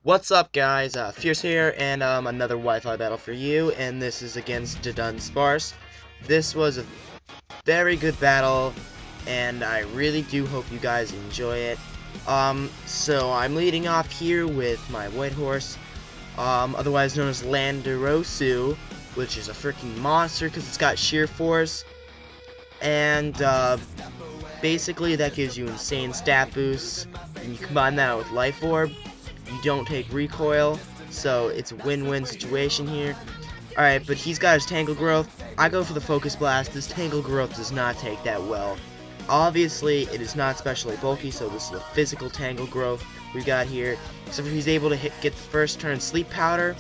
What's up, guys? Fierce here, and another Wi-Fi battle for you, and this is against Dundunsparce. This was a very good battle, and I really do hope you guys enjoy it. So I'm leading off here with my white horse, otherwise known as Landerosu, which is a freaking monster because it's got sheer force, and basically that gives you insane stat boosts, and you combine that with Life Orb. You don't take recoil, so it's a win-win situation here. Alright, but he's got his Tangle Growth. I go for the Focus Blast. This Tangle Growth does not take that well. Obviously, it is not specially bulky, so this is a physical Tangle Growth we got here. Except for he's able to get the first turn Sleep Powder,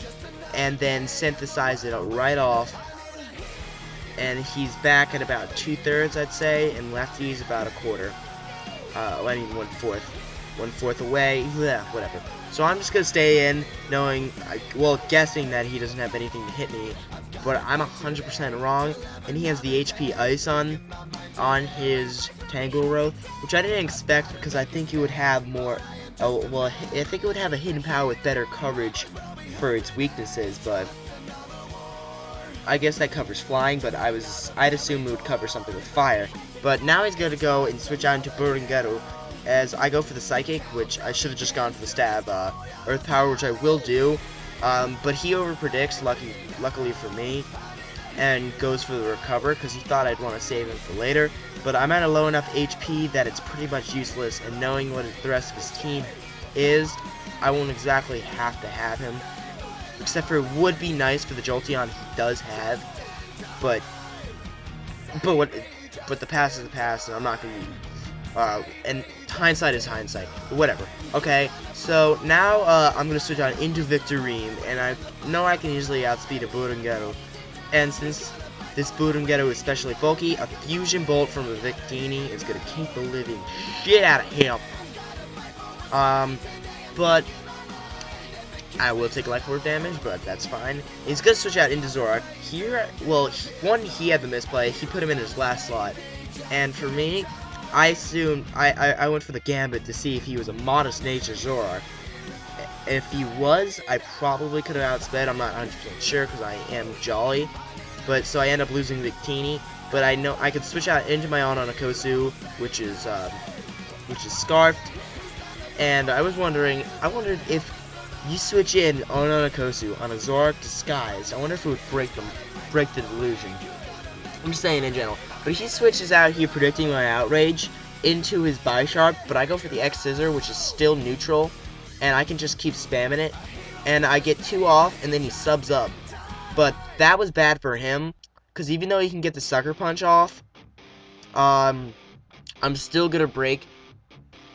and then synthesize it right off. And he's back at about 2/3, I'd say, and lefty's about 1/4. I mean 1/4. 1/4 away, yeah, whatever. So I'm just gonna stay in, knowing, guessing that he doesn't have anything to hit me, but I'm 100% wrong, and he has the HP Ice on his Tangle Growth, which I didn't expect because I think it would have more. I think it would have a hidden power with better coverage for its weaknesses, but I guess that covers flying. But I'd assume it would cover something with fire. But now he's gonna go and switch out into Burungaru, as I go for the Psychic, which I should have just gone for the stab, Earth Power, which I will do, but he overpredicts, luckily for me, and goes for the Recover, because he thought I'd want to save him for later, but I'm at a low enough HP that it's pretty much useless, and knowing what the rest of his team is, I won't exactly have to have him, except for it would be nice for the Jolteon he does have, but the past is the past, and I'm not going to and hindsight is hindsight, but whatever. Okay, so now I'm gonna switch out into Victorine, and I know I can easily outspeed a Burungaru, and since this Burungaru is especially bulky, a Fusion Bolt from a Victini is gonna keep the living shit out of him. But I will take Life Orb damage, but that's fine. He's gonna switch out into Zoroark. Here, he had the misplay. He put him in his last slot, and for me, I assumed I went for the Gambit to see if he was a modest nature Zoroark. If he was, I probably could have outsped. I'm not 100% sure because I am jolly. But so I end up losing Victini. But I know I could switch out into my Ononikosu, which is Scarfed. And I wondered if you switch in Ononikosu on a Zoroark disguised, I wonder if it would break the delusion. I'm just saying in general. But he switches out here predicting my Outrage into his Bisharp, but I go for the X-Scissor, which is still neutral, and I can just keep spamming it, and I get 2 off, and then he subs up. But that was bad for him, because even though he can get the Sucker Punch off, I'm still gonna break.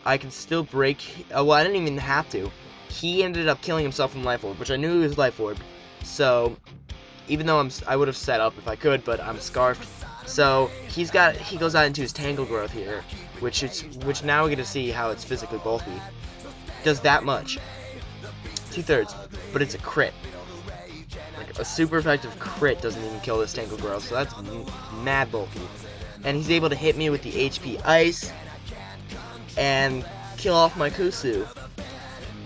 I can still break. Well, I didn't even have to. He ended up killing himself from Life Orb, which I knew he was Life Orb. So even though I would have set up if I could, but I'm Scarfed. So he goes out into his Tangle Growth here, which now we get to see how it's physically bulky. Does that much, 2/3, but it's a crit. Like a super effective crit doesn't even kill this Tangle Growth, so that's mad bulky. And he's able to hit me with the HP Ice and kill off my Kusu,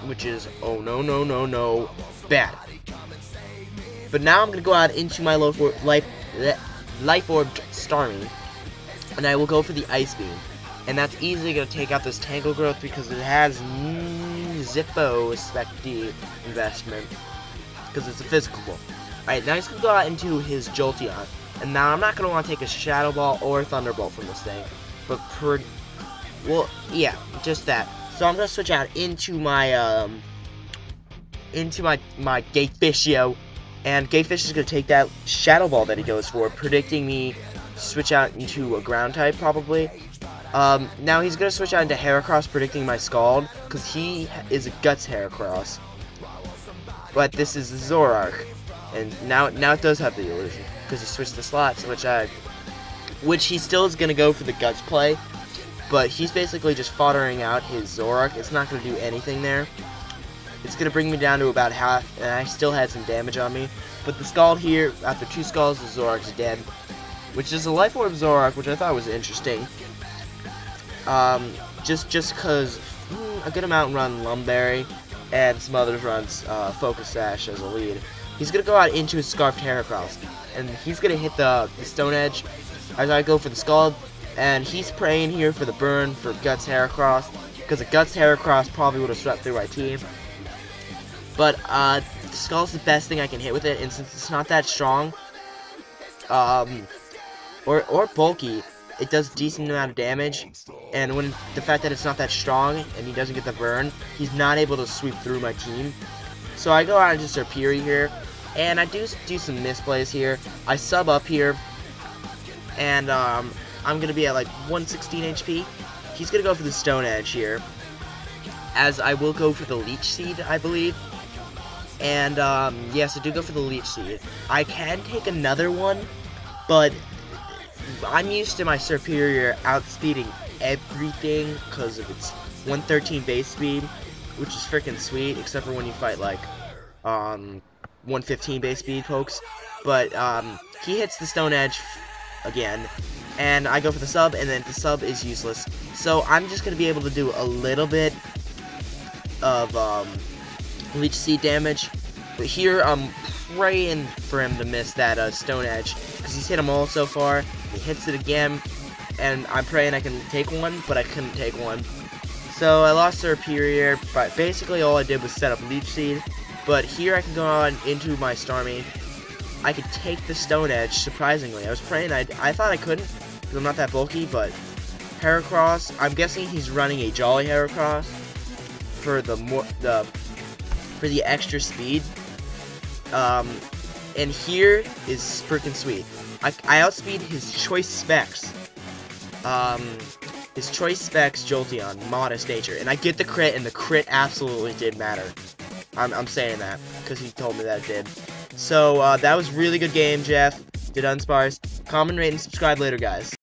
which is no bad. But now I'm gonna go out into my Life Orb Starmie, and I will go for the Ice Beam, and that's easily going to take out this Tangle Growth because it has Zippo Specty investment, because it's a physical ball. Alright, now he's going to go out into his Jolteon, and now I'm not going to want to take a Shadow Ball or a Thunderbolt from this thing, but yeah, just that. So I'm going to switch out into my Gatefishio. And Gatefish is going to take that Shadow Ball that he goes for, predicting me switch out into a Ground type, probably. Now he's going to switch out into Heracross, predicting my Scald, because he is a Guts Heracross. But this is Zoroark, and now it does have the illusion, because he switched the slots, which he still is going to go for the Guts play, but he's basically just foddering out his Zoroark. It's not going to do anything there. It's going to bring me down to about half, and I still had some damage on me. But the Scald here, after 2 Scalds, the Zoroark's dead. Which is a Life Orb Zoroark, which I thought was interesting. Just because a good amount run Lumberry, and some others runs Focus Sash as a lead. He's gonna go out into his Scarfed Heracross, and he's gonna hit the Stone Edge as I go for the Scald, and he's praying here for the burn for Guts Heracross, because a Guts Heracross probably would have swept through my team. But the Scald's the best thing I can hit with it, and since it's not that strong, or bulky, it does a decent amount of damage, and when the fact that it's not that strong and he doesn't get the burn, he's not able to sweep through my team. So I go out into Serperior here, and I do some misplays here. I sub up here, and I'm going to be at like 116 HP. He's going to go for the Stone Edge here, as I will go for the Leech Seed, I believe. And yes, I do go for the Leech Seed. I can take another one, but I'm used to my Serperior outspeeding everything because of its 113 base speed, which is freaking sweet, except for when you fight like 115 base speed folks. But he hits the Stone Edge again, and I go for the sub, and then the sub is useless. So I'm just gonna be able to do a little bit of Leech Seed damage, but here I'm praying for him to miss that Stone Edge, because he's hit them all so far. He hits it again, and I'm praying I can take one, but I couldn't take one. So I lost Serperior, but basically all I did was set up Leech Seed. But here I can go on into my Starmie. I could take the Stone Edge, surprisingly. I was praying I thought I couldn't, because I'm not that bulky, but Heracross, I'm guessing he's running a Jolly Heracross for the extra speed. And here is freaking sweet. I outspeed his Choice Specs. His Choice Specs Jolteon, Modest Nature. And I get the crit, and the crit absolutely did matter. I'm saying that, because he told me that it did. So, that was really good game, Jeff. Dundunsparce. Comment, rate, and subscribe later, guys.